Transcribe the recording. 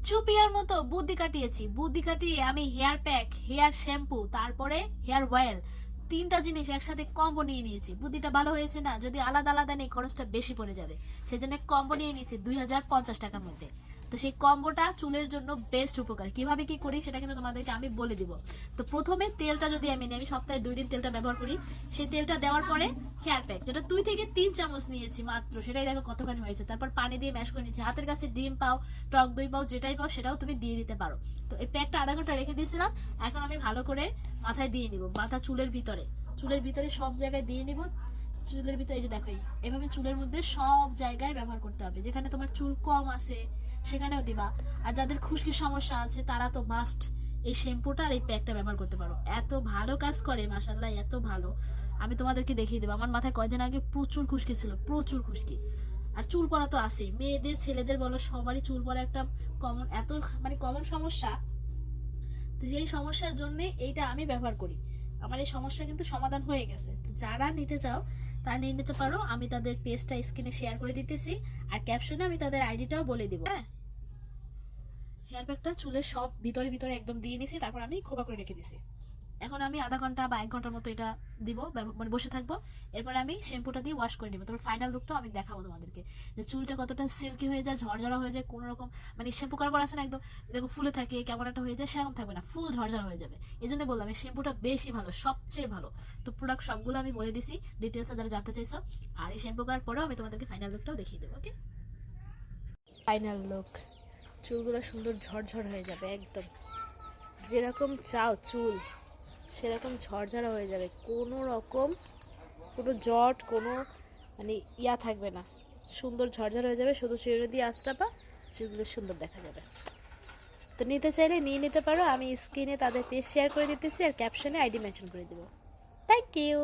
চুপিয়ার মতো বুদ্ধি কাটিয়েছি। বুদ্ধি কাটিয়ে আমি হেয়ার প্যাক, হেয়ার শ্যাম্পু, তারপরে হেয়ার অয়েল, তিনটা জিনিস একসাথে কম্বো নিয়ে নিয়েছি। বুদ্ধিটা ভালো হয়েছে না? যদি আলাদা আলাদা নেই খরচটা বেশি পড়ে যাবে, সেজন্য কম্বো নিয়ে নিয়েছি 2050 টাকার মধ্যে। তো সেই কম্বোটা চুলের জন্য বেস্ট উপকার। কিভাবে কি করি সেটা কিন্তু তোমাদেরকে আমি বলে দিব। তো প্রথমে তেলটা যদি আমি নিই, আমি সপ্তাহে 2 দিন তেলটা ব্যবহার করি। সেই তেলটা দেওয়ার পরে হেয়ার প্যাক, যেটা 2 থেকে 3 চামচ নিয়েছি মাত্র, সেটাই দেখো কতখানি হয়েছে। তারপর পানি দিয়ে ম্যাশ করে নিয়েছি। হাতের কাছে ডিম পাও, টক দই পাও, যেটাই পাও সেটাও তুমি দিয়ে দিতে পারো। তো এই প্যাকটা আধা ঘন্টা রেখে দিয়েছিলাম। এখন আমি ভালো করে মাথায় দিয়ে নিব, মাথা চুলের ভিতরে, চুলের ভিতরে সব জায়গায় দিয়ে নিব। চুলের ভিতরে এই যে দেখো, এভাবে চুলের মধ্যে সব জায়গায় ব্যবহার করতে হবে। যেখানে তোমার চুল কম আছে সেখানেও দিবা। আর যাদের খুশকির সমস্যা আছে তারা তো মাস্ট এই শ্যাম্পুটা আর এই প্যাকটা ব্যবহার করতে পারো। এত ভালো কাজ করে মাশাআল্লাহ, এত ভালো। আমি তোমাদেরকে দেখিয়ে দেবো। আমার মাথায় কয়দিন আগে প্রচুর খুশকি ছিল, প্রচুর খুশকি। আর চুল পড়া তো আছেই, মেয়েদের ছেলেদের বলো সবারই চুল পড়া একটা কমন, এত মানে কমন সমস্যা। তো যেই সমস্যার জন্য এইটা আমি ব্যবহার করি, আমার এই সমস্যা কিন্তু সমাধান হয়ে গেছে। তো যারা নিতে চাও তারা নিয়ে নিতে পারো। আমি তাদের পেজটা স্ক্রিনে শেয়ার করে দিতেছি, আর ক্যাপশনে আমি তাদের আইডিটাও বলে দিব। হ্যাঁ, হেয়ার প্যাকটা চুলের সব ভিতরে ভিতরে একদম দিয়ে নিছি, তারপর আমি খোপা করে রেখে দিছি। এখন আমি আধা ঘন্টা বা 1 ঘন্টার মতো এটা দিব, মানে বসে থাকবো। এরপর আমি শ্যাম্পুটা দিয়ে ওয়াশ করে নেবো। তারপর ফাইনাল লুকটাও আমি দেখাবো তোমাদেরকে, যে চুলটা কতটা সিল্কি হয়ে যায়, ঝরঝরা হয়ে যায়। কোনো রকম মানে শ্যাম্পু করার পর আছে না একদম এরকম ফুলে থাকে, কেমন একটা হয়ে যায়, সেরকম থাকবে না, ফুল ঝরঝরা হয়ে যাবে। এই জন্য বললাম এই শ্যাম্পুটা বেশি ভালো, সবচেয়ে ভালো। তো প্রোডাক্ট সবগুলো আমি বলে দিছি ডিটেলসে, যারা জানতে চাইছো। আর এই শ্যাম্পু করার পরেও আমি তোমাদেরকে ফাইনাল লুকটাও দেখিয়ে দেবো। ওকে, ফাইনাল লুক, চুলগুলো সুন্দর ঝরঝর হয়ে যাবে একদম, যেরকম চাও চুল সেরকম ঝরঝরা হয়ে যাবে। কোনো রকম কোনো জট, কোনো মানে ইয়া থাকবে না, সুন্দর ঝরঝর হয়ে যাবে। শুধু শিরো দিয়ে আঁচড়াবা, সেগুলো সুন্দর দেখা যাবে। তো নিতে চাইলে নিয়ে নিতে পারো। আমি স্ক্রিনে তাদের পেজ শেয়ার করে দিতেছি, আর ক্যাপশনে আইডি মেনশন করে দেবো। Thank you.